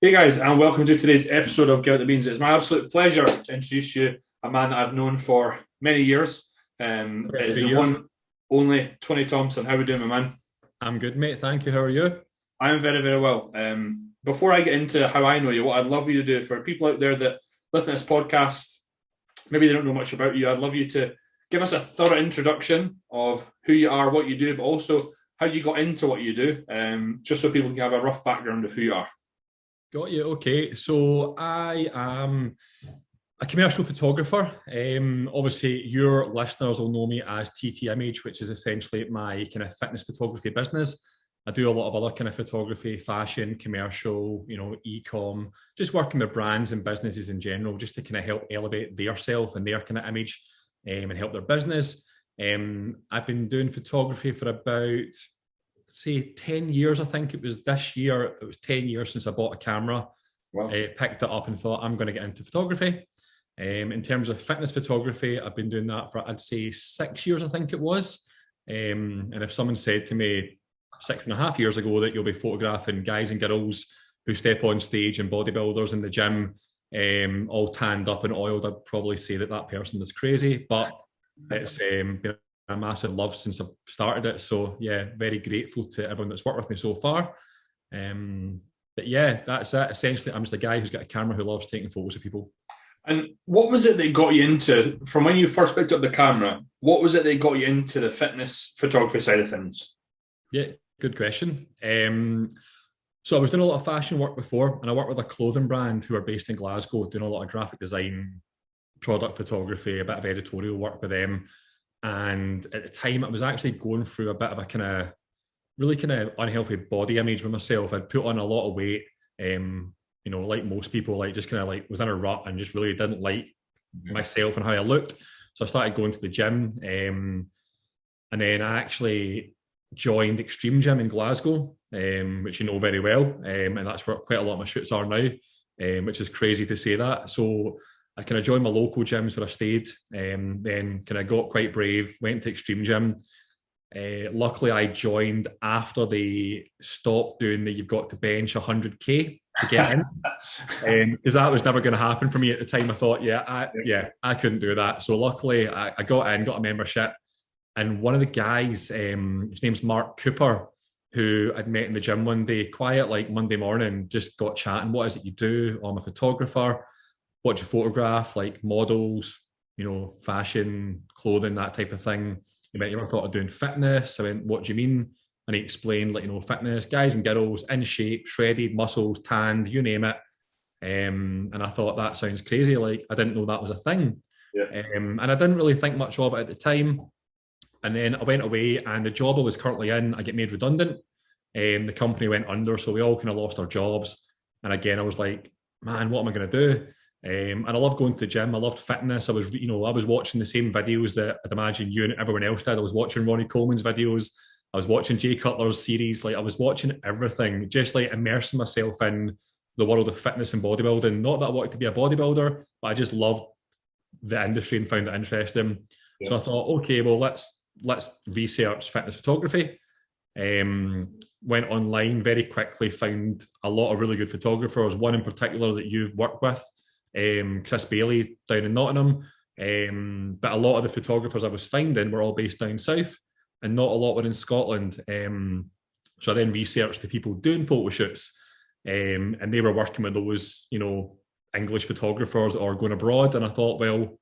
Hey guys, and welcome to today's episode of Give It the Beans. It's my absolute pleasure to introduce you a man that I've known for many years. About It is two the years. one, only Tony Thompson. How are we doing, my man? I'm good, mate. Thank you. How are you? I am very, very well. Before I get into how I know you, what I'd love you to do for people out there that listen to this podcast, maybe they don't know much about you, I'd love you to give us a thorough introduction of who you are, what you do, but also how you got into what you do, just so people can have a rough background of who you are. Got you. Okay. So I am a commercial photographer. Obviously, your listeners will know me as TT Image, which is essentially my kind of fitness photography business. I do a lot of other kind of photography, fashion, commercial, e-com, just working with brands and businesses in general, just to kind of help elevate their self and their kind of image and help their business. I've been doing photography for about say 10 years. I think it was this year, it was 10 years since I bought a camera. Well, I picked it up and thought I'm going to get into photography. In terms of fitness photography, I've been doing that for, I'd say, 6 years, I think it was. And if someone said to me 6.5 years ago that you'll be photographing guys and girls who step on stage and bodybuilders in the gym, all tanned up and oiled, I'd probably say that that person was crazy. But it's been a massive love since I've started it. So yeah, very grateful to everyone that's worked with me so far. But yeah, that's it. Essentially, I'm just a guy who's got a camera who loves taking photos of people. and what was it that got you into, from when you first picked up the camera, what was it that got you into the fitness photography side of things? Yeah, good question. So I was doing a lot of fashion work before, and I worked with a clothing brand who are based in Glasgow, doing a lot of graphic design, product photography, a bit of editorial work with them. And at the time, I was actually going through a bit of a kind of really kind of unhealthy body image with myself. I'd put on a lot of weight, like most people, like just kind of like was in a rut and just really didn't like myself and how I looked. So I started going to the gym, and then I actually joined Extreme Gym in Glasgow, which you know very well, and that's where quite a lot of my shoots are now, which is crazy to say that. So I kind of joined my local gyms where I stayed, then kind of got quite brave, went to Extreme Gym. Luckily, I joined after they stopped doing the you've got to bench 100K to get in, because that was never going to happen for me at the time. I thought, I couldn't do that. So luckily, I got in, got a membership, and one of the guys, his name's Mark Cooper, who I'd met in the gym one day, quiet like Monday morning, just got chatting. What is it you do? Oh, I'm a photographer. What do you photograph? Like models, fashion, clothing, that type of thing. He went, you ever thought of doing fitness? I went, what do you mean? And he explained, like, fitness, guys and girls in shape, shredded, muscles, tanned, you name it. And I thought that sounds crazy. Like, I didn't know that was a thing. Yeah. And I didn't really think much of it at the time. And then I went away, and the job I was currently in, I get made redundant. The company went under, so we all kind of lost our jobs. And again, I was like, man, what am I going to do? And I love going to the gym. I loved fitness. I was watching the same videos that I'd imagine you and everyone else did. I was watching Ronnie Coleman's videos. I was watching Jay Cutler's series. Like I was watching everything, just like immersing myself in the world of fitness and bodybuilding. Not that I wanted to be a bodybuilder, but I just loved the industry and found it interesting. Yeah. So I thought, okay, well, let's research fitness photography. Went online very quickly, found a lot of really good photographers. One in particular that you've worked with, Chris Bailey down in Nottingham. But a lot of the photographers I was finding were all based down south, and not a lot were in Scotland. So I then researched the people doing photo shoots, and they were working with those, English photographers or going abroad. And I thought, well,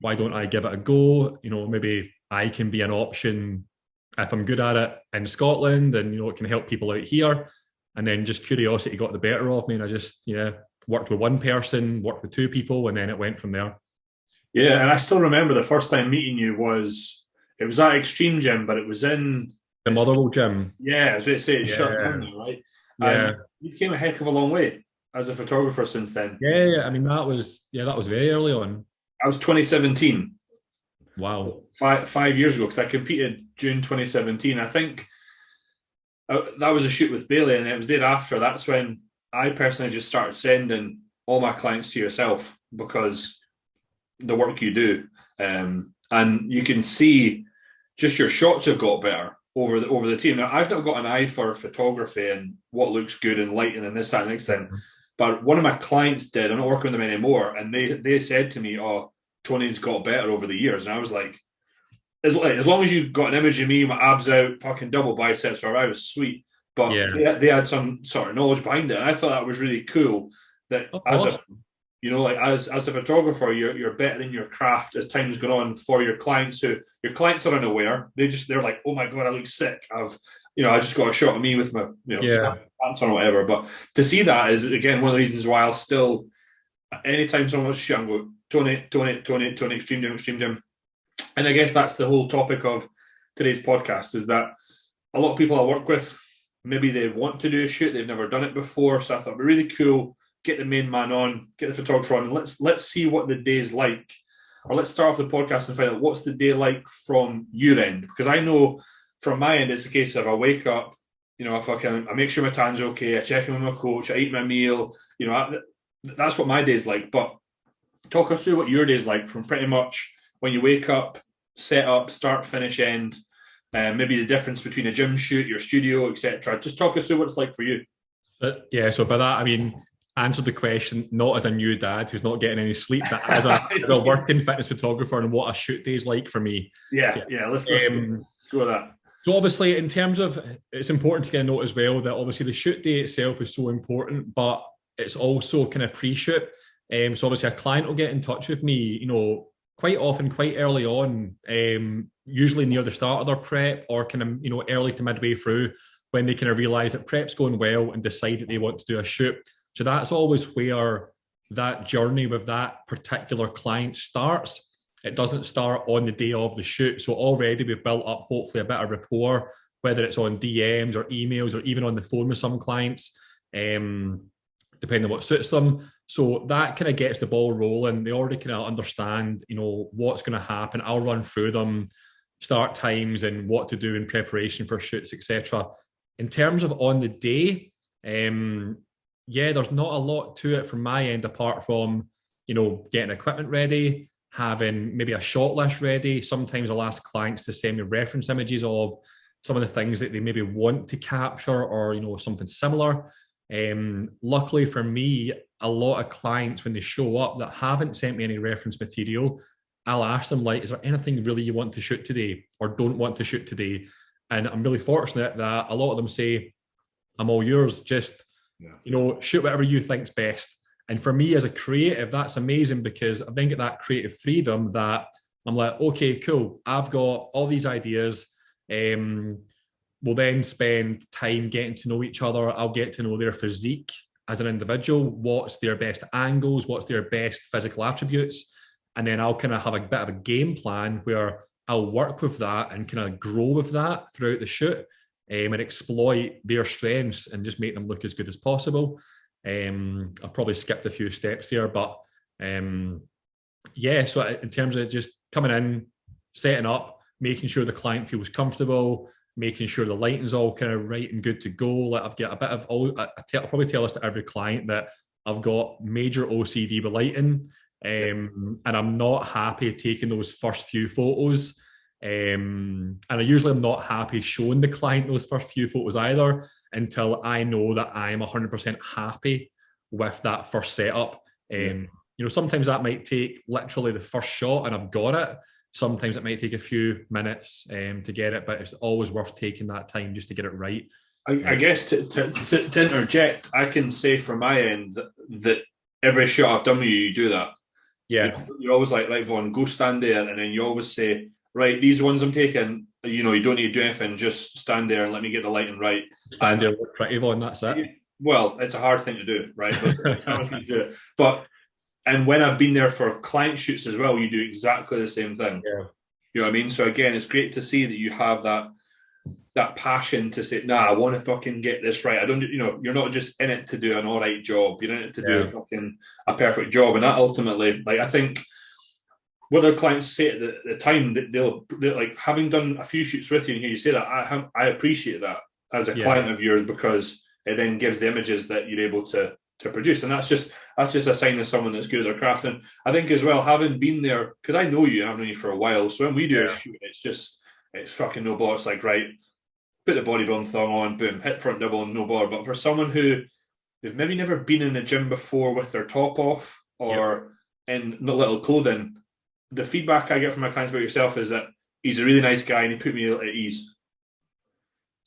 why don't I give it a go? Maybe I can be an option if I'm good at it in Scotland, and it can help people out here. And then just curiosity got the better of me, and I just worked with one person, worked with two people, and then it went from there. Yeah, and I still remember the first time meeting you it was at Extreme Gym, but it was in The Motherwell Gym. yeah, I was going to say it's shut down Yeah, now, right? And yeah, you came a heck of a long way as a photographer since then. yeah. I mean, that was very early on. I was 2017, Wow. 5 years ago, because I competed June 2017. I think that was a shoot with Bailey, and it was thereafter. That's when I personally just started sending all my clients to yourself because the work you do, and you can see just your shots have got better over the team. Now I've not got an eye for photography and what looks good and lighting and this that and next thing. But one of my clients did. I'm not working with them anymore, and they said to me, "Oh, Tony's got better over the years," and I was like, as long as you got an image of me, my abs out, fucking double biceps, or I was sweet. But they had some sort of knowledge behind it, and I thought that was really cool. That as a photographer, you're better in your craft as time's gone on for your clients. Who your clients are unaware. They're like, oh my god, I look sick. I just got a shot of me with my pants on or whatever. But to see that is again one of the reasons why I'll still, anytime someone wants to shoot, I'm going, Tony, extreme gym. And I guess that's the whole topic of today's podcast, is that a lot of people I work with, maybe they want to do a shoot, they've never done it before. So I thought it'd be really cool, get the main man on, get the photographer on, and let's see what the day's like. Or let's start off the podcast and find out what's the day like from your end. Because I know from my end, it's a case of I wake up, I make sure my tan's okay, I check in with my coach, I eat my meal, that's what my day's like. But talk us through what your day's like from pretty much when you wake up, set up, start, finish, end, maybe the difference between a gym shoot, your studio, etc. Just talk us through what it's like for you. So by that, I mean, answer the question not as a new dad who's not getting any sleep, but as a working fitness photographer and what a shoot day is like for me. Let's go with that. So obviously, in terms of, it's important to get a note as well that obviously the shoot day itself is so important, but it's also kind of pre-shoot. So obviously a client will get in touch with me, quite often, quite early on, usually near the start of their prep or kind of, early to midway through, when they kind of realise that prep's going well and decide that they want to do a shoot. So that's always where that journey with that particular client starts. It doesn't start on the day of the shoot. So already we've built up hopefully a bit of rapport, whether it's on DMs or emails or even on the phone with some clients, depending on what suits them. So that kind of gets the ball rolling. They already kind of understand, what's going to happen. I'll run through them, start times and what to do in preparation for shoots, etc. In terms of on the day, there's not a lot to it from my end apart from, getting equipment ready, having maybe a shot list ready. Sometimes I'll ask clients to send me reference images of some of the things that they maybe want to capture or, something similar. Luckily for me, a lot of clients, when they show up that haven't sent me any reference material, I'll ask them, like, is there anything really you want to shoot today or don't want to shoot today? And I'm really fortunate that a lot of them say, I'm all yours, just, shoot whatever you think's best. And for me as a creative, that's amazing because I then get that creative freedom that I'm like, okay, cool, I've got all these ideas. We'll then spend time getting to know each other. I'll get to know their physique as an individual, what's their best angles, what's their best physical attributes. And then I'll kind of have a bit of a game plan where I'll work with that and kind of grow with that throughout the shoot and exploit their strengths and just make them look as good as possible. I've probably skipped a few steps here, but so in terms of just coming in, setting up, making sure the client feels comfortable, making sure the lighting's all kind of right and good to go. Like I've got a bit of I'll probably tell this to every client that I've got major OCD with lighting, and I'm not happy taking those first few photos. And I usually am not happy showing the client those first few photos either until I know that I'm 100% happy with that first setup. Sometimes that might take literally the first shot and I've got it. Sometimes it might take a few minutes to get it, but it's always worth taking that time just to get it right. I guess to interject, I can say from my end that every shot I've done with you, you do that. Yeah. You're always like, right, Vaughn, go stand there. And then you always say, right, these ones I'm taking, you don't need to do anything, just stand there and let me get the lighting right. Stand there, look pretty, Vaughn, that's it. Well, it's a hard thing to do, right? And when I've been there for client shoots as well, you do exactly the same thing. Yeah. You know what I mean? So again, it's great to see that you have that passion to say, nah, I want to fucking get this right. I don't, you're not just in it to do an all right job. You're in it to do a perfect job. And that ultimately, like, I think what their clients say at the time, that they're like, having done a few shoots with you and hear you say that, I appreciate that as a client of yours, because it then gives the images that you're able to produce. And that's just a sign of someone that's good at their craft. And I think as well, having been there, because I know you and I've known you for a while, so when we do a shoot, it's fucking no bother. It's like, right, put the bodybuilding thong on, boom, hit front double, no bother. But for someone who they've maybe never been in a gym before with their top off or in not little clothing, the feedback I get from my clients about yourself is that he's a really nice guy and he put me at ease.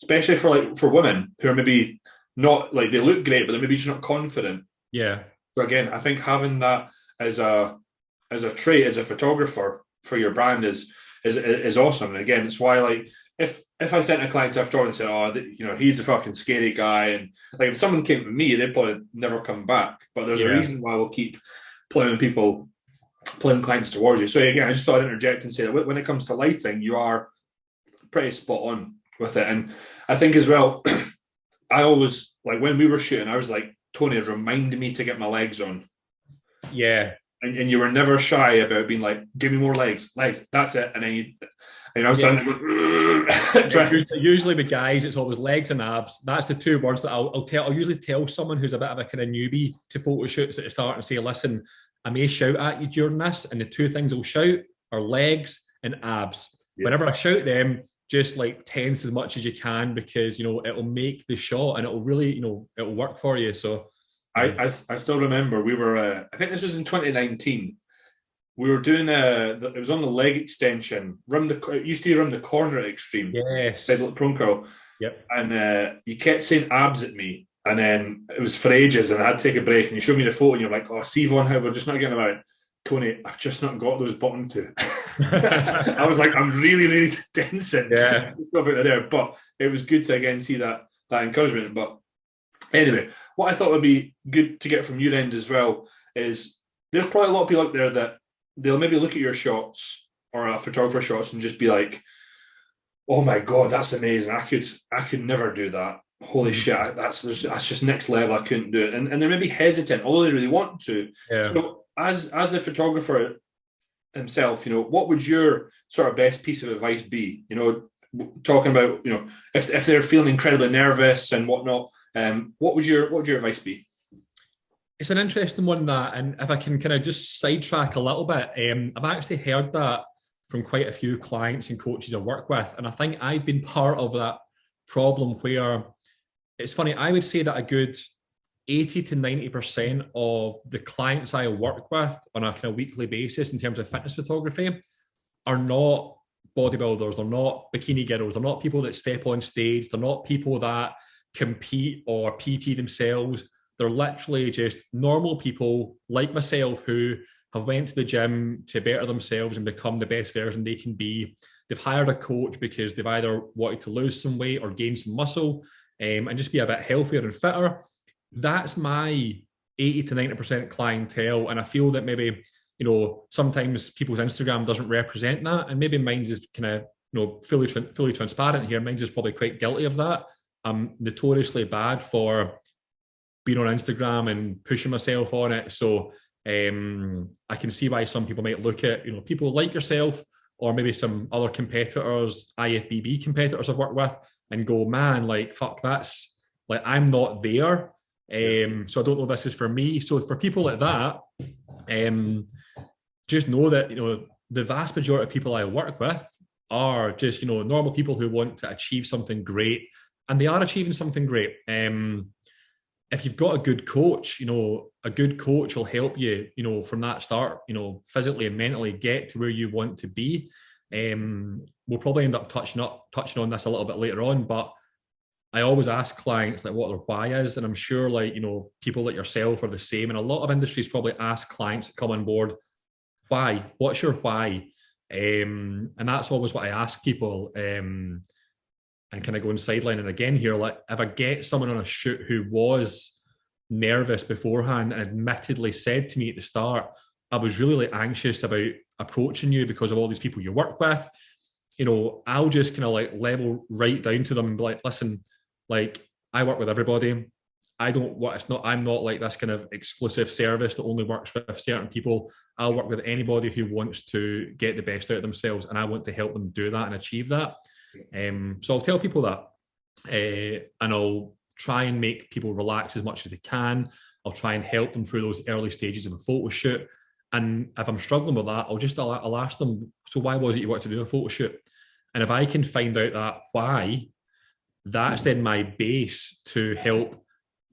Especially for women who are maybe not like they look great, but they're maybe just not confident. Yeah. So again, I think having that as a trait as a photographer for your brand is awesome. And again, it's why like if I sent a client to a photographer and said, oh, he's a fucking scary guy, and like if someone came to me, they'd probably never come back. But there's a reason why we'll keep pulling clients towards you. So again, I just thought I'd interject and say that when it comes to lighting, you are pretty spot on with it. And I think as well, I always like when we were shooting, I was like, Tony, remind me to get my legs on. Yeah. And you were never shy about being like, give me more legs, that's it. And then I was usually with guys, it's always legs and abs. That's the two words that I'll usually tell someone who's a bit of a kind of newbie to photo shoots at the start and say, listen, I may shout at you during this, and the two things I'll shout are legs and abs. Yeah. Whenever I shout them, just like tense as much as you can, because it'll make the shot and it'll really it'll work for you. So I still remember we were I think this was in 2019. We were doing it was on the leg extension. It used to be around the corner at Extreme. Yes. Prone curl. Yep. And you kept saying abs at me, and then it was for ages, and I had to take a break. And you showed me the photo, and you're like, "Oh, see, Von, how we're just not getting about it." Tony, I've just not got those bottom two. I was like, I'm really, really tensing. Yeah. There, but it was good to again see that encouragement. But anyway, what I thought would be good to get from your end as well is there's probably a lot of people out there that they'll maybe look at your shots or a photographer shots and just be like, "Oh my god, that's amazing! I could never do that. Holy shit, that's just next level. I couldn't do it." And they're maybe hesitant, although they really want to. Yeah. So as the photographer himself, what would your sort of best piece of advice be? Talking about if they're feeling incredibly nervous and whatnot, what would your advice be? It's an interesting one, that, and if I can kind of just sidetrack a little bit, I've actually heard that from quite a few clients and coaches I work with, and I think I've been part of that problem where it's funny. I would say that a good 80 to 90% of the clients I work with on a kind of weekly basis in terms of fitness photography are not bodybuilders, they're not bikini girls, they're not people that step on stage, they're not people that compete or PT themselves. They're literally just normal people like myself who have went to the gym to better themselves and become the best version they can be. They've hired a coach because they've either wanted to lose some weight or gain some muscle and just be a bit healthier and fitter. That's my 80 to 90% clientele. And I feel that maybe, sometimes people's Instagram doesn't represent that. And maybe mine's is kind of, fully transparent here. Mine's is probably quite guilty of that. I'm notoriously bad for being on Instagram and pushing myself on it. So I can see why some people might look at, people like yourself or maybe some other competitors, IFBB competitors I've worked with, and go, man, like, fuck, that's like, I'm not there. So I don't know if this is for me. So for people like that, just know that, the vast majority of people I work with are just, normal people who want to achieve something great, and they are achieving something great. If you've got a good coach, a good coach will help you, from that start, physically and mentally get to where you want to be. We'll probably end up touching on this a little bit later on, but I always ask clients like what their why is, and I'm sure people like yourself are the same. And a lot of industries probably ask clients that come on board, why? What's your why? And that's always what I ask people. And kind of going sideline and again here, like if I get someone on a shoot who was nervous beforehand and admittedly said to me at the start, I was really anxious about approaching you because of all these people you work with, I'll just kind of level right down to them and be like, listen, like I work with everybody. I'm not like this kind of exclusive service that only works with certain people. I'll work with anybody who wants to get the best out of themselves, and I want to help them do that and achieve that. So I'll tell people that, and I'll try and make people relax as much as they can. I'll try and help them through those early stages of a photo shoot. And if I'm struggling with that, I'll ask them, so why was it you wanted to do a photo shoot? And if I can find out that why, that's then my base to help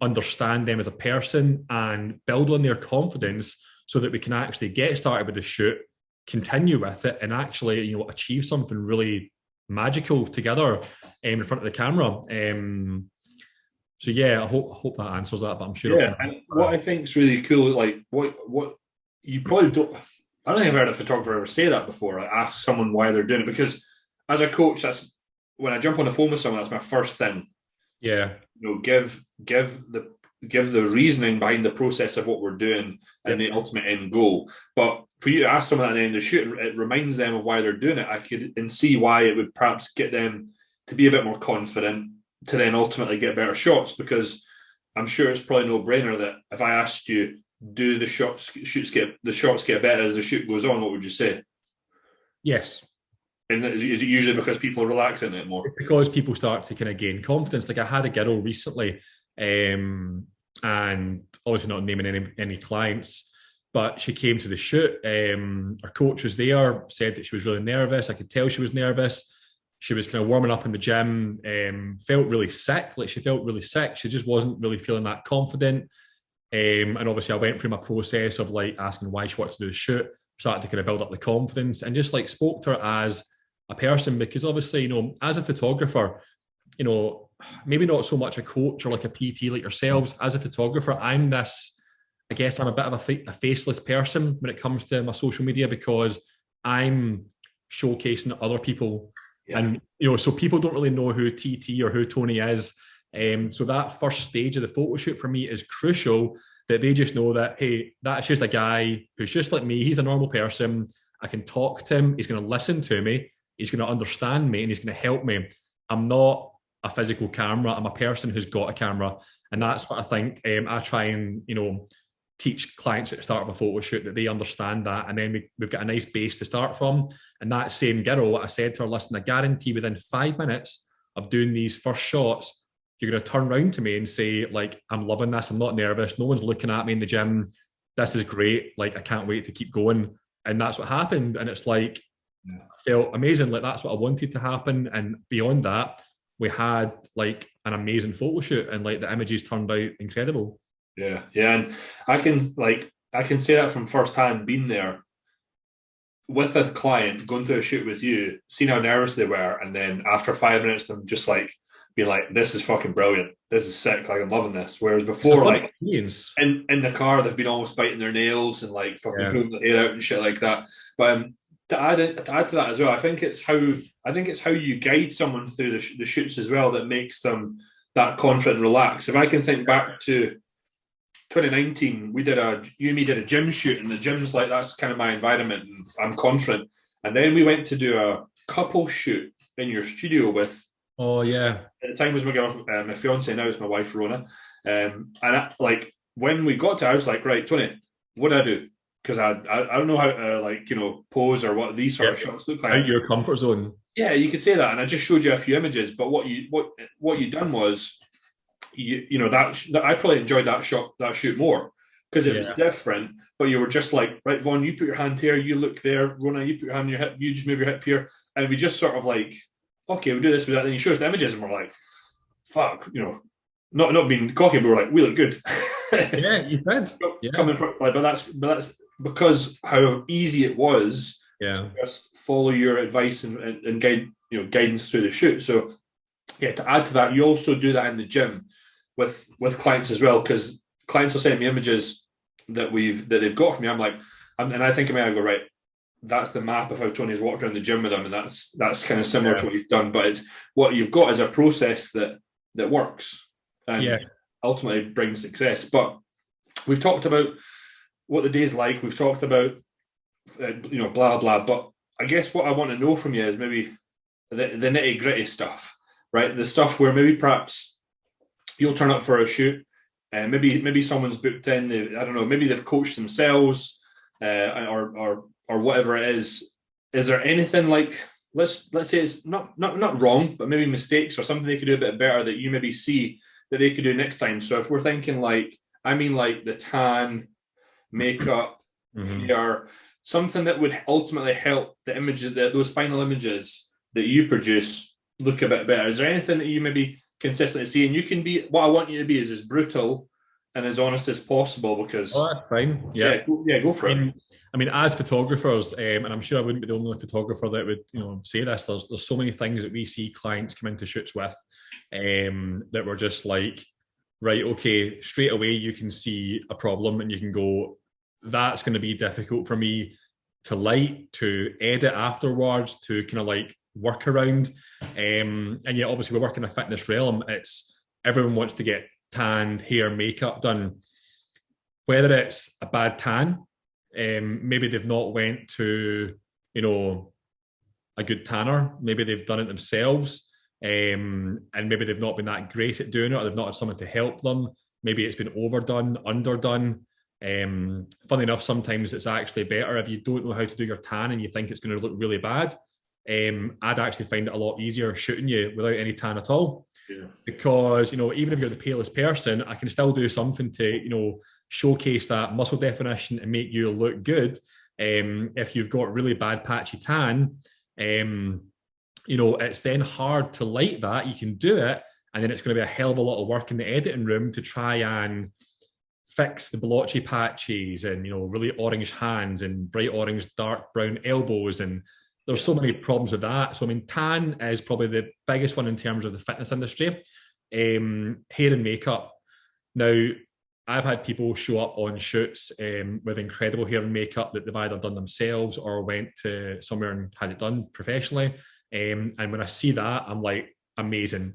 understand them as a person and build on their confidence so that we can actually get started with the shoot, continue with it, and actually, achieve something really magical together in front of the camera. So yeah, I hope that answers that, but I'm sure. Yeah, and what I think is really cool, like what you probably don't. I don't think I've heard a photographer ever say that before. Like, ask someone why they're doing it, because as a coach, that's when I jump on the phone with someone. That's my first thing. Yeah, give the reasoning behind the process of what we're doing and the ultimate end goal. But for you to ask someone at the end of the shoot, it reminds them of why they're doing it. I could and see why it would perhaps get them to be a bit more confident to then ultimately get better shots, because I'm sure it's probably no brainer that if I asked you, do the shots get better as the shoot goes on, what would you say? Yes. And is it usually because people are relaxing it more? Because people start to kind of gain confidence. Like I had a girl recently, and obviously not naming any clients, but she came to the shoot. Our coach was there, said that she was really nervous. I could tell she was nervous. She was kind of warming up in the gym, felt really sick. Like she felt really sick. She just wasn't really feeling that confident. And obviously I went through my process of like asking why she wanted to do the shoot, started to kind of build up the confidence and just like spoke to her as a person, because obviously, as a photographer, maybe not so much a coach or like a PT like yourselves. As a photographer, I'm a bit of a faceless person when it comes to my social media, because I'm showcasing other people. Yeah. And, so people don't really know who TT or who Tony is. So that first stage of the photo shoot for me is crucial, that they just know that, hey, that's just a guy who's just like me. He's a normal person. I can talk to him. He's going to listen to me. He's going to understand me and he's going to help me. I'm not a physical camera. I'm a person who's got a camera. And that's what I think I try and, teach clients at the start of a photo shoot, that they understand that. And then we've got a nice base to start from. And that same girl, what I said to her, listen, I guarantee within 5 minutes of doing these first shots, you're going to turn around to me and say, like, I'm loving this. I'm not nervous. No one's looking at me in the gym. This is great. Like, I can't wait to keep going. And that's what happened. And it's like, I felt amazing. Like, that's what I wanted to happen. And beyond that, we had like an amazing photo shoot and like the images turned out incredible. Yeah. And I can say that from firsthand, being there with a client, going through a shoot with you, seeing how nervous they were, and then after 5 minutes, them just like being like, "This is fucking brilliant. This is sick. Like I'm loving this." Whereas before, like in the car, they've been almost biting their nails and like fucking pulling their hair out and shit like that. But to add to that as well, I think it's how you guide someone through the shoots as well that makes them that confident and relaxed. If I can think back to 2019, you and me did a gym shoot, and the gym's like, that's kind of my environment and I'm confident. And then we went to do a couple shoot in your studio with, oh yeah, at the time it was my girl, my fiance, now it's my wife Rona. And when we got to it, I was like, right, Tony, what do I do? Because I don't know how to pose or what these sort of shots look like. Out your comfort zone. Yeah, you could say that. And I just showed you a few images, but what you done was, that I probably enjoyed that shoot more because it was different. But you were just like, right, Vaughn, you put your hand here, you look there. Rona, you put your hand on your hip, you just move your hip here, and we just sort of like, okay, we'll do this with that. Then you show us the images, and we're like, fuck, not being cocky, but we're like, we look good. Yeah, you did. Coming from but that's because how easy it was to just follow your advice and guide, guidance through the shoot. So yeah, to add to that, you also do that in the gym with clients as well, because clients will send me images that they've got from me. I'm like, and I think of me, I go, right, that's the map of how Tony's walked around the gym with them, and that's kind of similar to what he's done. But it's what you've got is a process that works and ultimately brings success. But we've talked about what the day's like. We've talked about blah blah. But I guess what I want to know from you is maybe the nitty gritty stuff, right? The stuff where maybe perhaps you'll turn up for a shoot, and maybe someone's booked in. I don't know. Maybe they've coached themselves, or whatever it is. Is there anything like, let's say it's not wrong, but maybe mistakes or something they could do a bit better that you maybe see that they could do next time? So if we're thinking like the tan, makeup, hair, something that would ultimately help the images, those final images that you produce look a bit better. Is there anything that you maybe consistency. And you can be, what I want you to be is as brutal and as honest as possible, because that's fine. Yeah. Go for it. I mean, as photographers, and I'm sure I wouldn't be the only photographer that would, say this. There's so many things that we see clients come into shoots with, that we're just like, right, okay, straight away you can see a problem and you can go, that's going to be difficult for me to light, to edit afterwards, to kind of like work around. And yeah, obviously we work in the fitness realm. It's everyone wants to get tanned, hair, makeup done. Whether it's a bad tan, maybe they've not went to, a good tanner. Maybe they've done it themselves. And maybe they've not been that great at doing it, or they've not had someone to help them. Maybe it's been overdone, underdone. Funny enough, sometimes it's actually better if you don't know how to do your tan and you think it's going to look really bad. I'd actually find it a lot easier shooting you without any tan at all. Yeah. Because, even if you're the palest person, I can still do something to, showcase that muscle definition and make you look good. If you've got really bad patchy tan, it's then hard to light that. You can do it, and then it's going to be a hell of a lot of work in the editing room to try and fix the blotchy patches and, really orange hands and bright orange, dark brown elbows. And there's so many problems with that. So, I mean, tan is probably the biggest one in terms of the fitness industry. Hair and makeup. Now, I've had people show up on shoots with incredible hair and makeup that they've either done themselves or went to somewhere and had it done professionally. And when I see that, I'm like, amazing.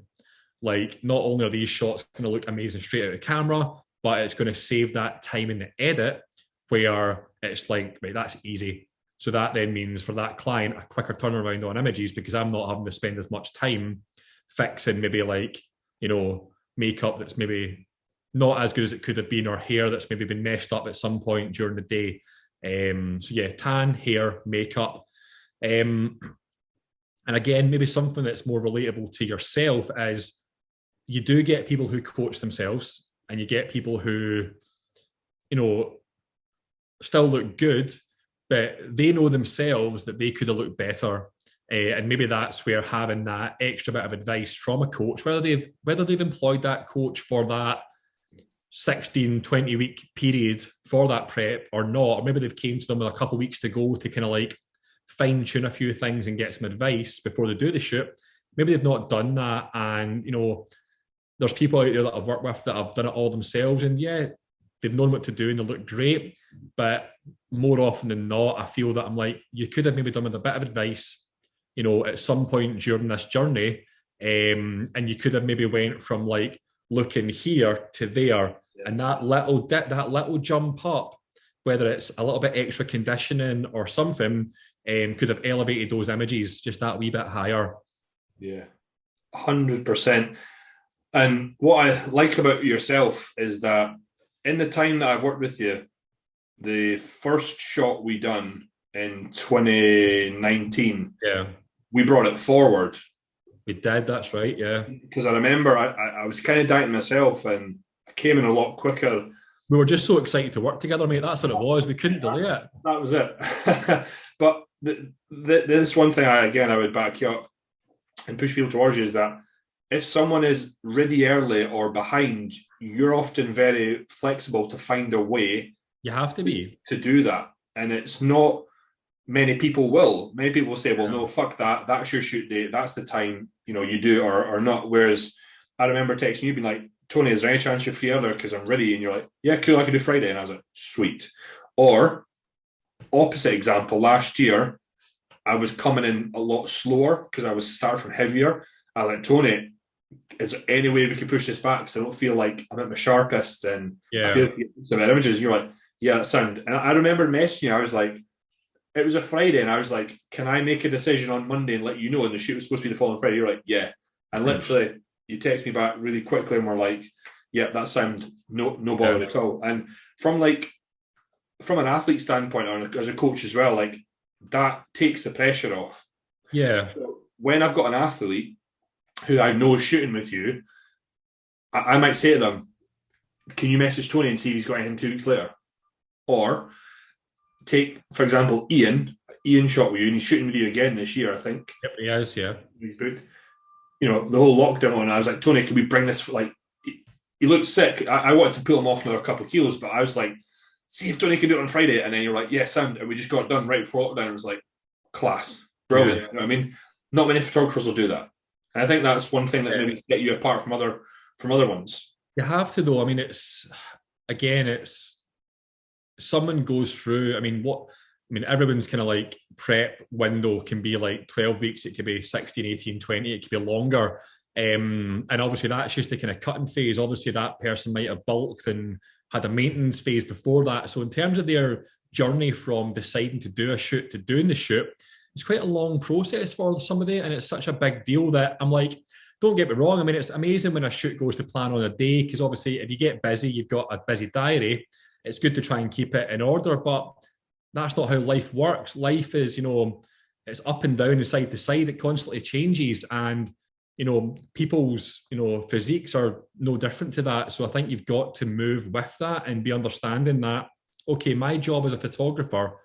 Like, not only are these shots going to look amazing straight out of camera, but it's going to save that time in the edit where it's like, right, that's easy. So that then means for that client, a quicker turnaround on images, because I'm not having to spend as much time fixing maybe like, makeup that's maybe not as good as it could have been, or hair that's maybe been messed up at some point during the day. So yeah, tan, hair, makeup. And again, maybe something that's more relatable to yourself is you do get people who coach themselves, and you get people who, still look good, but they know themselves that they could have looked better. And maybe that's where having that extra bit of advice from a coach, whether they've employed that coach for that 16, 20 week period for that prep or not, or maybe they've came to them with a couple of weeks to go to kind of like fine tune a few things and get some advice before they do the shoot. Maybe they've not done that. And, there's people out there that I've worked with that have done it all themselves. And yeah, they've known what to do and they look great. But more often than not, I feel that I'm like, you could have maybe done with a bit of advice, at some point during this journey. And you could have maybe went from like looking here to there. Yeah. And that little jump up, whether it's a little bit extra conditioning or something, could have elevated those images just that wee bit higher. Yeah, 100%. And what I like about yourself is that in the time that I've worked with you, the first shot we done in 2019, we brought it forward. We did, that's right, yeah. Because I remember I was kind of doubting myself, and I came in a lot quicker. We were just so excited to work together, mate. That's what it was. We couldn't delay it. That was it. But this one thing I would back you up and push people towards you is that if someone is ready early or behind, you're often very flexible to find a way. You have to be. To do that. And it's not many people will. Many people will say, well, no, fuck that. That's your shoot date. That's the time, you do it or not. Whereas I remember texting you being like, Tony, is there any chance you're free earlier? Because I'm ready. And you're like, yeah, cool, I can do Friday. And I was like, sweet. Or opposite example, last year, I was coming in a lot slower because I was starting from heavier. I was like, Tony, is there any way we can push this back? Because I don't feel like I'm at my sharpest. And I feel like some images. You're like, yeah, that sound. And I remember messaging you. I was like, it was a Friday. And I was like, can I make a decision on Monday and let you know? And the shoot was supposed to be the following Friday. You're like, yeah. And literally, you text me back really quickly and we're like, yeah, that sound no bother at all. And from an athlete standpoint, or as a coach as well, like that takes the pressure off. Yeah. So when I've got an athlete who I know is shooting with you, I might say to them, can you message Tony and see if he's got anything 2 weeks later? Or take, for example, Ian shot with you and he's shooting with you again this year, I think. Yep, he is, yeah. He's booked. you know, the whole lockdown one, I was like, Tony, can we bring this? Like, he looked sick. I wanted to pull him off another couple of kilos, but I was like, see if Tony can do it on Friday. And then you're like, yeah, sound. And we just got it done right before lockdown. It was like, class, brilliant. Yeah. You know what I mean? Not many photographers will do that. And I think that's one thing that maybe set you apart from other ones. You have to, though. I mean, it's someone goes through. I mean, everyone's kind of like prep window can be like 12 weeks. It could be 16, 18, 20. It could be longer. And obviously that's just the kind of cutting phase. Obviously that person might have bulked and had a maintenance phase before that. So in terms of their journey from deciding to do a shoot to doing the shoot, it's quite a long process for somebody. And it's such a big deal that I'm like, don't get me wrong. I mean, it's amazing when a shoot goes to plan on a day, because obviously if you get busy, you've got a busy diary. It's good to try and keep it in order, but that's not how life works. Life is, you know, it's up and down and side to side. It constantly changes. And you know, people's, you know, physiques are no different to that. So I think you've got to move with that and be understanding that, okay, my job as a photographer,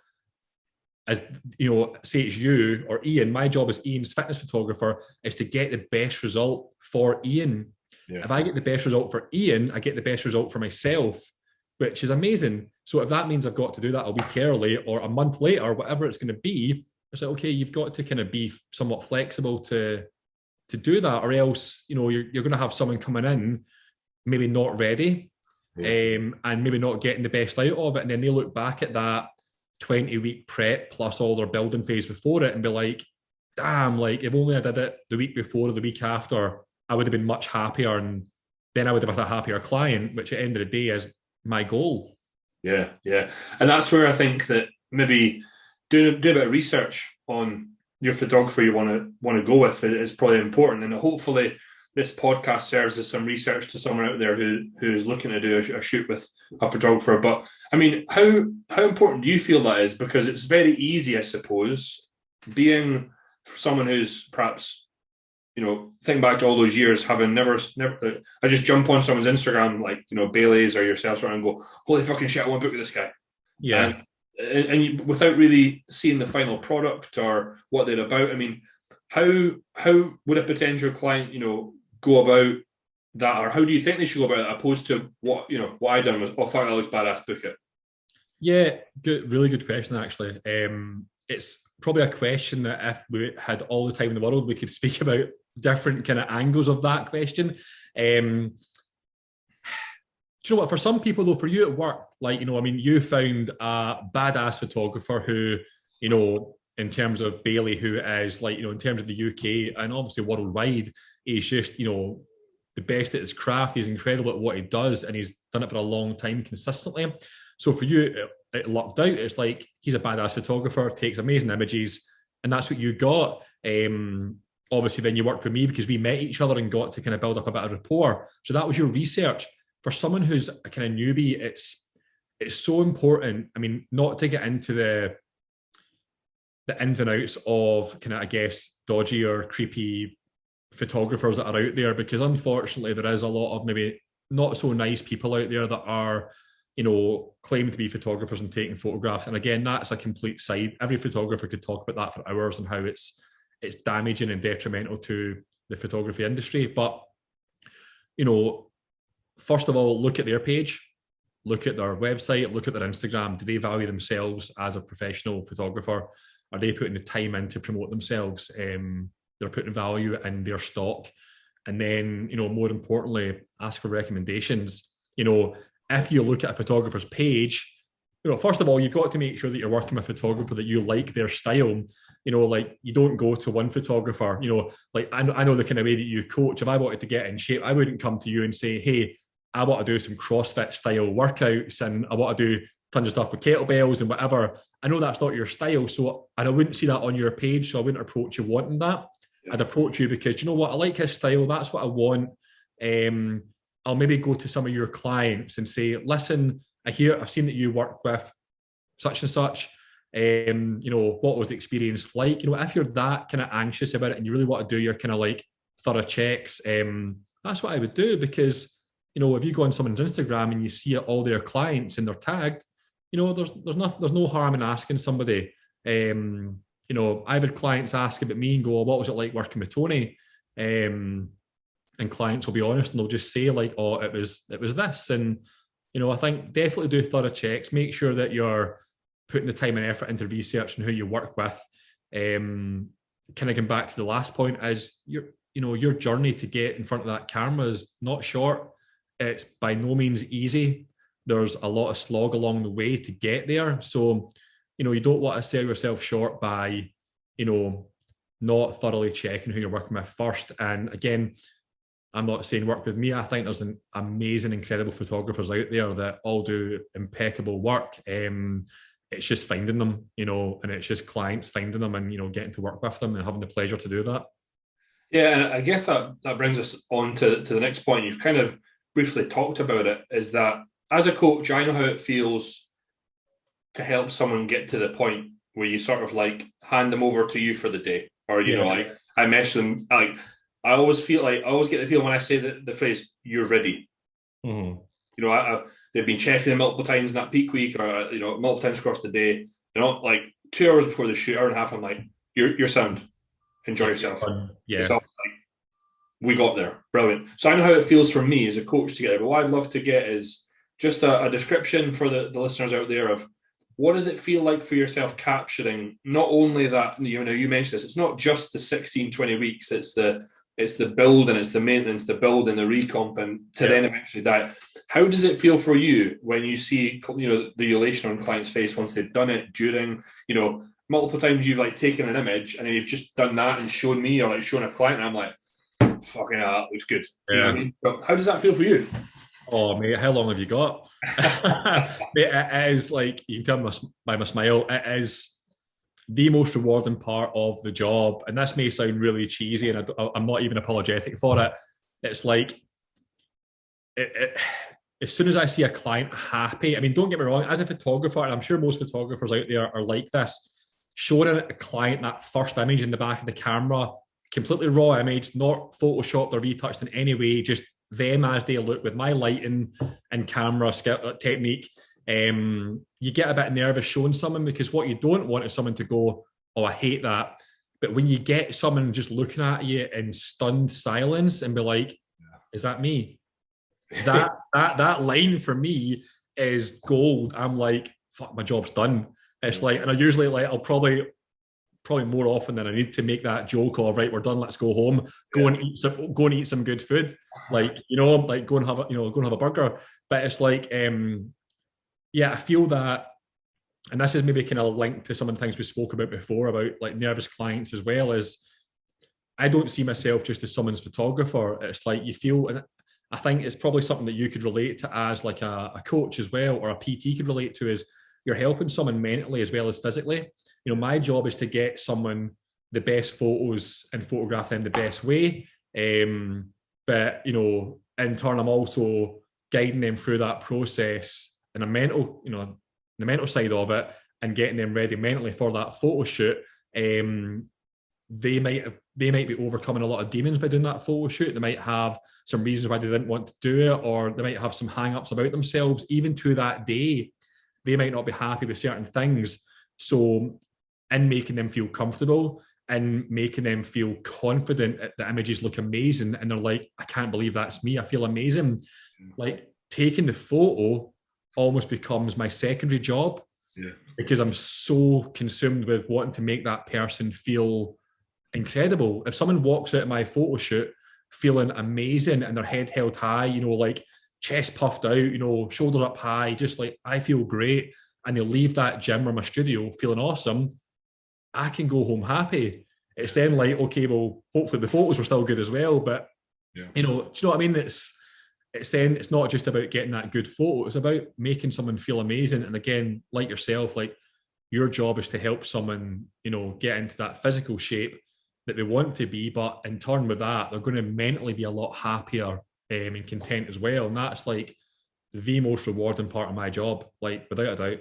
as you know, say it's you or Ian, my job as Ian's fitness photographer is to get the best result for Ian. Yeah. If I get the best result for Ian, I get the best result for myself, which is amazing. So if that means I've got to do that a week early or a month later, whatever it's going to be, it's like, okay, you've got to kind of be somewhat flexible to do that, or else, you know, you're going to have someone coming in maybe not ready, and maybe not getting the best out of it, and then they look back at that 20-week prep plus all their building phase before it and be like, damn, like if only I did it the week before or the week after, I would have been much happier, and then I would have had a happier client, which at the end of the day is my goal. Yeah, and that's where I think that maybe do a bit of research on your photographer you want to go with is probably important, and hopefully this podcast serves as some research to someone out there who's looking to do a shoot with a photographer. But I mean, how important do you feel that is? Because it's very easy, I suppose, being someone who's perhaps, you know, think back to all those years, having never I just jump on someone's Instagram, like, you know, Bailey's or yourself, and go, holy fucking shit, I want to book with this guy. Yeah. And you, without really seeing the final product or what they're about, I mean, how would a potential client, you know, go about that, or how do you think they should go about it, opposed to what I done was, oh fuck, that looks badass, book it? Yeah, good, really good question actually. It's probably a question that if we had all the time in the world, we could speak about different kind of angles of that question. Do you know what? For some people, though, for you, it worked. Like, you know, I mean, you found a badass photographer who, you know, in terms of Bailey, who is like, you know, in terms of the UK and obviously worldwide, he's just, you know, the best at his craft. He's incredible at what he does, and he's done it for a long time consistently. So for you, it lucked out. It's like he's a badass photographer, takes amazing images, and that's what you got. Obviously, then you worked with me because we met each other and got to kind of build up a bit of rapport. So that was your research. For someone who's a kind of newbie, it's so important. I mean, not to get into the ins and outs of kind of, I guess, dodgy or creepy photographers that are out there, because unfortunately there is a lot of maybe not so nice people out there that are, you know, claiming to be photographers and taking photographs. And again, that's a complete side. Every photographer could talk about that for hours and how it's damaging and detrimental to the photography industry. But, you know, first of all, look at their page, look at their website, look at their Instagram. Do they value themselves as a professional photographer? Are they putting the time in to promote themselves? They're putting value in their stock. And then, you know, more importantly, ask for recommendations. You know, if you look at a photographer's page, you know, first of all, you've got to make sure that you're working with a photographer that you like their style. You know, like, you don't go to one photographer, you know, like I know the kind of way that you coach. If I wanted to get in shape, I wouldn't come to you and say, hey, I want to do some CrossFit style workouts and I want to do tons of stuff with kettlebells and whatever. I know that's not your style. So, and I wouldn't see that on your page. So I wouldn't approach you wanting that. Yeah. I'd approach you because, you know what, I like his style. That's what I want. I'll maybe go to some of your clients and say, listen, I've seen that you work with such and such. You know, what was the experience like? You know, if you're that kind of anxious about it and you really want to do your kind of like thorough checks, that's what I would do. Because, you know, if you go on someone's Instagram and you see all their clients and they're tagged, you know, there's no harm in asking somebody. You know, I've had clients ask about me and go, what was it like working with Tony? And clients will be honest and they'll just say like, oh, it was this. And, you know, I think definitely do thorough checks, make sure that you're putting the time and effort into research and who you work with. Kind of going back to the last point is your journey to get in front of that camera is not short. It's by no means easy. There's a lot of slog along the way to get there. So, you know, you don't want to sell yourself short by, you know, not thoroughly checking who you're working with first. And again, I'm not saying work with me. I think there's an amazing, incredible photographers out there that all do impeccable work. It's just finding them, you know, and it's just clients finding them and, you know, getting to work with them and having the pleasure to do that. Yeah, and I guess that brings us on to the next point. You've kind of briefly talked about it, is that as a coach, I know how it feels to help someone get to the point where you sort of like hand them over to you for the day. Or, you know, like I message them, like, I always get the feeling when I say the phrase, you're ready. Mm-hmm. You know, they've been checking it multiple times in that peak week or, you know, multiple times across the day. You know, like 2 hours before the shoot, hour and a half, I'm like, you're sound. Enjoy yourself. Yeah. So, like, we got there. Brilliant. So I know how it feels for me as a coach to get there. But what I'd love to get is just a description for the listeners out there of what does it feel like for yourself capturing not only that, you know, you mentioned this, it's not just the 16, 20 weeks, it's the build and it's the maintenance, the build and the recomp and to then eventually die. How does it feel for you when you see, you know, the elation on clients' face once they've done it during, you know, multiple times you've like taken an image and then you've just done that and shown me or like shown a client and I'm like, fucking hell, that looks good. You know what I mean? So how does that feel for you? Oh, mate, how long have you got? Mate, it is like, you can tell by my smile, it is the most rewarding part of the job. And this may sound really cheesy and I'm not even apologetic for it. It's like, as soon as I see a client happy, I mean, don't get me wrong, as a photographer, and I'm sure most photographers out there are like this, showing a client that first image in the back of the camera, completely raw image, not photoshopped or retouched in any way, just them as they look with my lighting and camera technique. You get a bit nervous showing someone because what you don't want is someone to go, oh, I hate that. But when you get someone just looking at you in stunned silence and be like, is that me? That line for me is gold. I'm like, fuck, my job's done. It's like, and I usually like, I'll probably more often than I need to make that joke of, right, we're done, let's go home, go and eat some good food, like, you know, like go and have a burger. But it's like, I feel that, and this is maybe kind of linked to some of the things we spoke about before about like nervous clients as well, is I don't see myself just as someone's photographer. It's like you feel, and I think it's probably something that you could relate to as like a coach as well, or a PT could relate to, is you're helping someone mentally as well as physically. You know, my job is to get someone the best photos and photograph them the best way. But, you know, in turn, I'm also guiding them through that process in a mental, you know, the mental side of it and getting them ready mentally for that photo shoot. They might be overcoming a lot of demons by doing that photo shoot. They might have some reasons why they didn't want to do it, or they might have some hang-ups about themselves. Even to that day, they might not be happy with certain things. So in making them feel comfortable and making them feel confident, the images look amazing and they're like, I can't believe that's me, I feel amazing. Like taking the photo almost becomes my secondary job, because I'm so consumed with wanting to make that person feel incredible. If someone walks out of my photo shoot feeling amazing and their head held high, you know, like chest puffed out, you know, shoulders up high, just like, I feel great, and they leave that gym or my studio feeling awesome, I can go home happy. It's then like, okay, well, hopefully the photos were still good as well, but you know, do you know what I mean? It's then, it's not just about getting that good photo, it's about making someone feel amazing. And again, like yourself, like your job is to help someone, you know, get into that physical shape that they want to be, but in turn with that, they're going to mentally be a lot happier and content as well. And that's like the most rewarding part of my job, like without a doubt.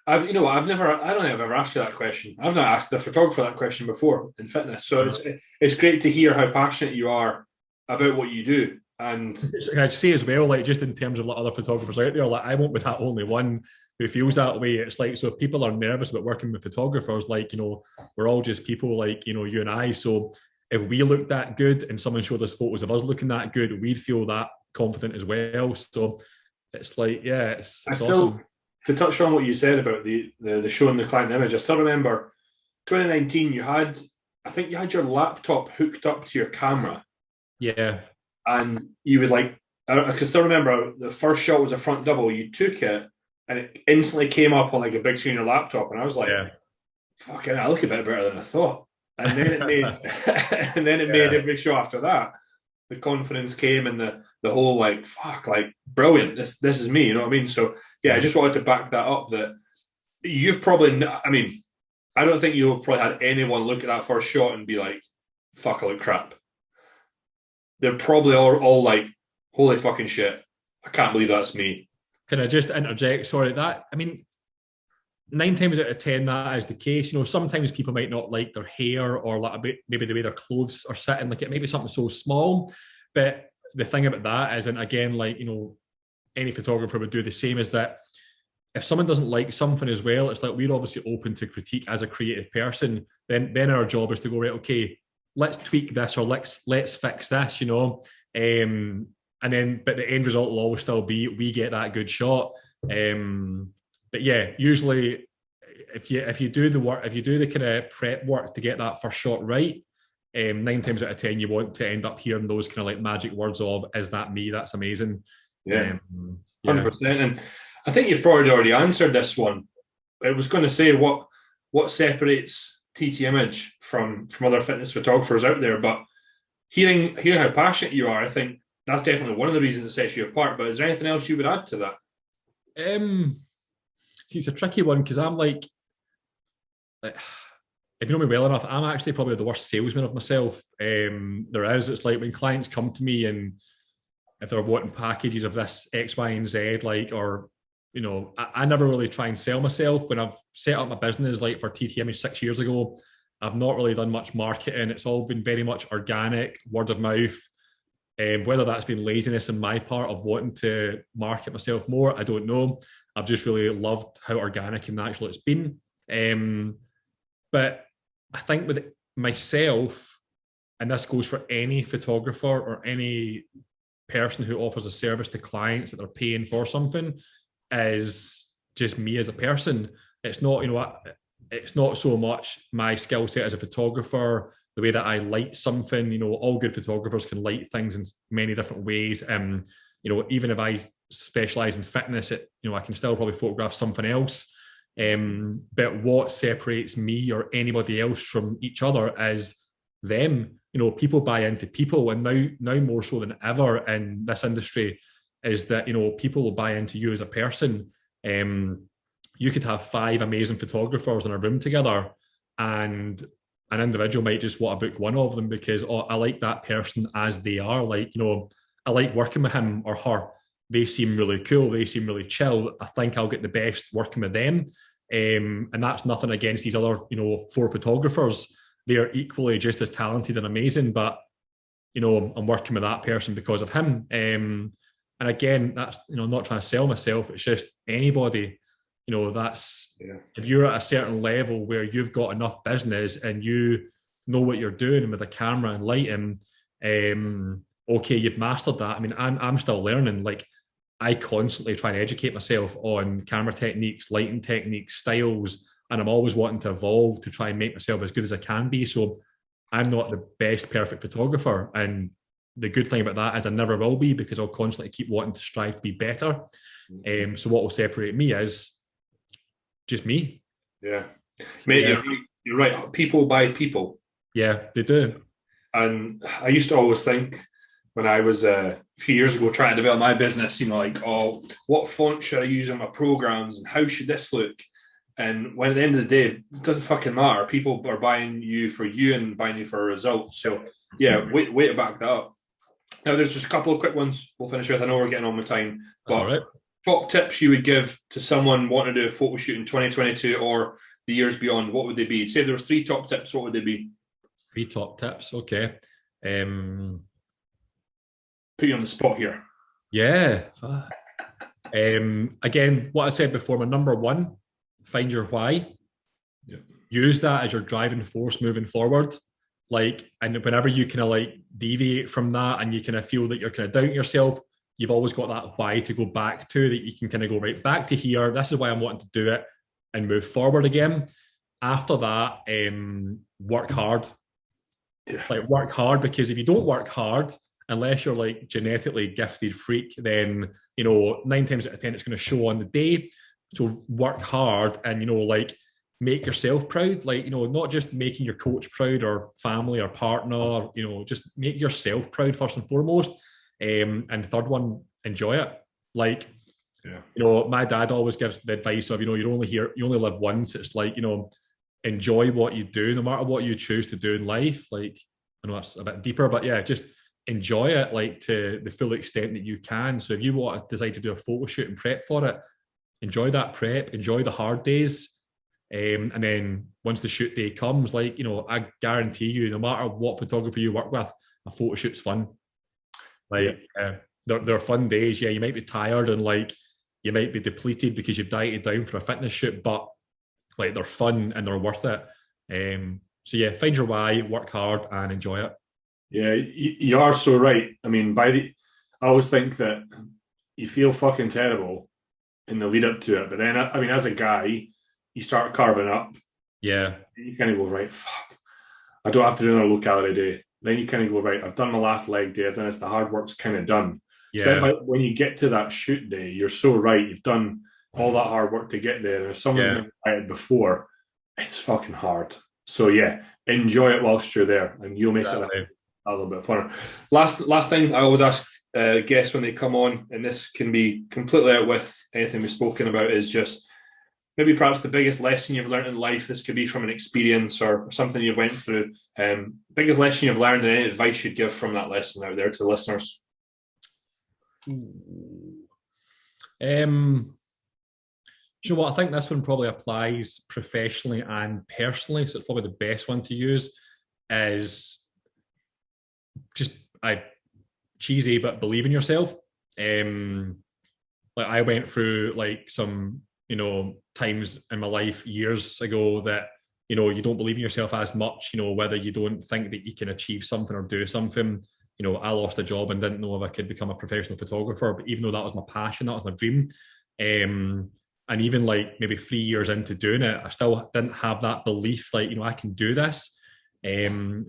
I don't think I've ever asked you that question. I've not asked the photographer that question before in fitness. So it's great to hear how passionate you are about what you do. And I'd say as well, like just in terms of like other photographers out there, like I won't be that only one who feels that way. It's like, so if people are nervous about working with photographers, like, you know, we're all just people like, you know, you and I. So if we looked that good and someone showed us photos of us looking that good, we'd feel that confident as well. So it's like, yeah, it's awesome. To touch on what you said about the showing the client image, I still remember 2019. I think you had your laptop hooked up to your camera. Yeah, and you would like. I can still remember the first shot was a front double. You took it, and it instantly came up on like a big screen on your laptop, and I was like, yeah. "Fucking, I look a bit better than I thought." And then it made, and then it made every show after that. The confidence came, and the whole like, "Fuck, like brilliant! This is me." You know what I mean? So yeah, I just wanted to back that up. That you've probably, I mean, I don't think you've probably had anyone look at that first shot and be like, "Fuck, I look crap." They're probably all like, "Holy fucking shit! I can't believe that's me." Can I just interject? Sorry, I mean, 9 times out of 10, that is the case. You know, sometimes people might not like their hair or like a bit, maybe the way their clothes are sitting. Like it may be something so small, but the thing about that is, and again, like, you know, any photographer would do the same, is that if someone doesn't like something as well, it's like we're obviously open to critique as a creative person. Then our job is to go, right, okay, let's tweak this or let's fix this, you know. And then, but the end result will always still be we get that good shot. But yeah, usually if you do the work, if you do the kind of prep work to get that first shot right, 9 times out of 10 you want to end up hearing those kind of like magic words of, "Is that me? That's amazing." Yeah, 100%. And I think you've probably already answered this one. I was going to say what separates TT Image from other fitness photographers out there, but hearing how passionate you are, I think that's definitely one of the reasons it sets you apart. But is there anything else you would add to that? It's a tricky one because I'm like, if you know me well enough, I'm actually probably the worst salesman of myself there is. It's like when clients come to me and if they're wanting packages of this X, Y, and Z, like, or, you know, I never really try and sell myself. When I've set up my business, like for TT Image 6 years ago, I've not really done much marketing. It's all been very much organic, word of mouth. Whether that's been laziness on my part of wanting to market myself more, I don't know. I've just really loved how organic and natural it's been. But I think with myself, and this goes for any photographer or any person who offers a service to clients that they're paying for something, is just me as a person. It's not, you know, it's not so much my skill set as a photographer, the way that I light something. You know, all good photographers can light things in many different ways. You know, even if I specialize in fitness, you know, I can still probably photograph something else. But what separates me or anybody else from each other is them. You know, people buy into people, and now more so than ever in this industry, is that, you know, people will buy into you as a person. You could have 5 amazing photographers in a room together, and an individual might just want to book one of them because, oh, I like that person as they are. Like, you know, I like working with him or her. They seem really cool. They seem really chill. I think I'll get the best working with them. And that's nothing against these other, you know, 4 photographers. They're equally just as talented and amazing, but, you know, I'm working with that person because of him. And again, that's, you know, not trying to sell myself. It's just anybody. You know, that's, if you're at a certain level where you've got enough business and you know what you're doing with a camera and lighting, okay, you've mastered that. I mean, I'm still learning. Like, I constantly try and educate myself on camera techniques, lighting techniques, styles, and I'm always wanting to evolve to try and make myself as good as I can be. So I'm not the best perfect photographer, and the good thing about that is I never will be, because I'll constantly keep wanting to strive to be better. So what will separate me is just me. Yeah. Mate, you're right. People buy people. Yeah, they do. And I used to always think when I was a few years ago trying to develop my business, you know, like, oh, what font should I use on my programs and how should this look? And when at the end of the day, it doesn't fucking matter. People are buying you for you and buying you for a result. So yeah, way to back that up. Now there's just a couple of quick ones we'll finish with. I know we're getting on with time, but top tips you would give to someone wanting to do a photo shoot in 2022 or the years beyond, what would they be? Say there was 3 top tips, what would they be? 3 top tips, okay. Put you on the spot here. Yeah. Again, what I said before, my number 1, find your why. Yeah. Use that as your driving force moving forward. Like, and whenever you kind of like deviate from that and you kind of feel that you're kind of doubting yourself, you've always got that why to go back to, that you can kind of go right back to here. This is why I'm wanting to do it, and move forward again. After that, work hard. Yeah. Like, work hard, because if you don't work hard, unless you're like genetically gifted freak, then 9 times out of 10 it's going to show on the day. So work hard, and like, make yourself proud. Like, not just making your coach proud or family or partner. Just make yourself proud first and foremost. And third one, enjoy it. Like, my dad always gives the advice of, you only live once. It's like, enjoy what you do, no matter what you choose to do in life. Like, I know that's a bit deeper, but yeah, just enjoy it, like, to the full extent that you can. So if you want to decide to do a photo shoot and prep for it, enjoy that prep, enjoy the hard days. And then once the shoot day comes, like, I guarantee you, no matter what photographer you work with, a photo shoot's fun. Like, they're fun days. Yeah, you might be tired and like you might be depleted because you've dieted down for a fitness shoot, but like, they're fun and they're worth it. So yeah, find your why, work hard, and enjoy it. Yeah, you are so right. I mean, I always think that you feel fucking terrible in the lead up to it, but then, I mean, as a guy, you start carving up. Yeah. You kind of go, right, fuck, I don't have to do another low calorie day. Then you kind of go, right, I've done my last leg day. I've done this. The hard work's kind of done. Yeah. So then, when you get to that shoot day, you're so right. You've done all that hard work to get there. And if someone's never tried it before, it's fucking hard. So yeah, enjoy it whilst you're there, and you'll make it a little bit funner. Last thing I always ask guests when they come on, and this can be completely out with anything we've spoken about, is just maybe perhaps the biggest lesson you've learned in life. This could be from an experience or something you've went through. Biggest lesson you've learned, and any advice you'd give from that lesson out there to the listeners. You know what? I think this one probably applies professionally and personally, so it's probably the best one to use. Is just cheesy, but believe in yourself. Like, I went through like some times in my life years ago that you don't believe in yourself as much. Whether you don't think that you can achieve something or do something. I lost a job and didn't know if I could become a professional photographer, but even though that was my passion, that was my dream. And even like maybe 3 years into doing it, I still didn't have that belief, like, I can do this.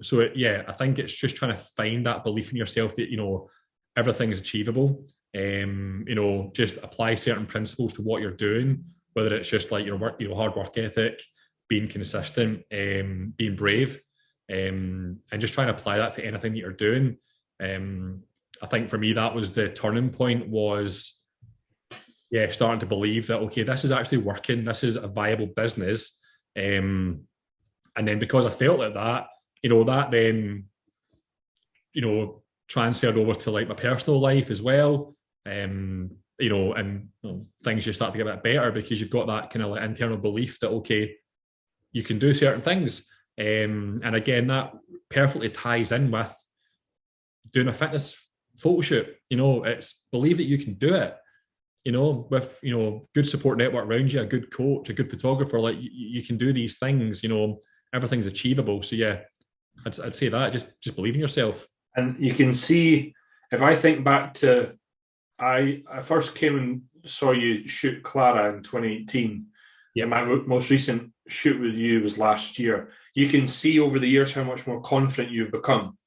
So I think it's just trying to find that belief in yourself that, everything's achievable. Just apply certain principles to what you're doing, whether it's just like your work, hard work ethic, being consistent, being brave, and just trying to apply that to anything that you're doing. I think for me, that was the turning point, was starting to believe that, okay, this is actually working, this is a viable business. And then because I felt like that, that then, transferred over to like my personal life as well. And things just start to get a bit better because you've got that kind of like internal belief that, okay, you can do certain things. And again, that perfectly ties in with doing a fitness photo shoot. It's believe that you can do it. With good support network around you, a good coach, a good photographer, like you can do these things. Everything's achievable. So yeah, I'd say that just believe in yourself. And you can see, if I think back to, I first came and saw you shoot Clara in 2018. Yeah, my most recent shoot with you was last year. You can see over the years how much more confident you've become.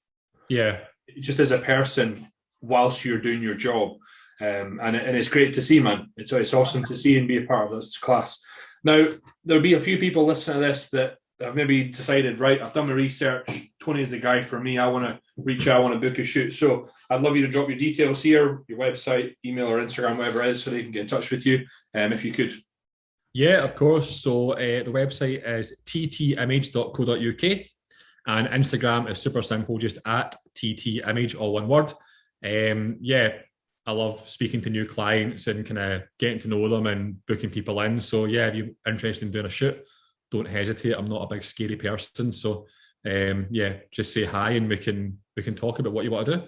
Yeah, just as a person whilst you're doing your job. And it's great to see, man. It's awesome to see and be a part of this class. Now, there'll be a few people listening to this that have maybe decided, right, I've done my research. Tony's the guy for me. I want to reach out. I want to book a shoot. So I'd love you to drop your details here, your website, email or Instagram, whatever it is, so they can get in touch with you, if you could. Yeah, of course. So the website is ttimage.co.uk, and Instagram is super simple, just at ttimage, all one word. I love speaking to new clients and kind of getting to know them and booking people in. So yeah, if you're interested in doing a shoot, don't hesitate. I'm not a big scary person. So just say hi and we can talk about what you want to do.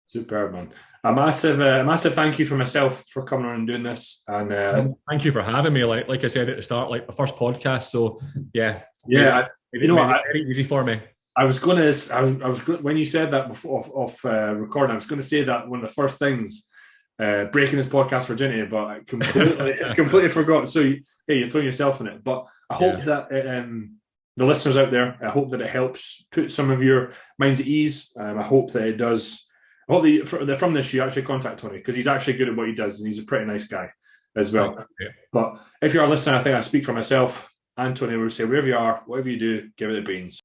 Superb, man. A massive thank you for myself for coming on and doing this. And thank you for having me. Like I said at the start, like my first podcast. So yeah. Very easy for me. I was going to. When you said that before off recording, I was going to say that one of the first things, breaking his podcast virginity, but I completely forgot. So you're throwing yourself in it. But I hope that the listeners out there, I hope that it helps put some of your minds at ease. I hope that it does. I hope that from this you actually contact Tony, because he's actually good at what he does, and he's a pretty nice guy as well. But if you are listening, I think I speak for myself and Tony. Would say, wherever you are, whatever you do, give it the beans.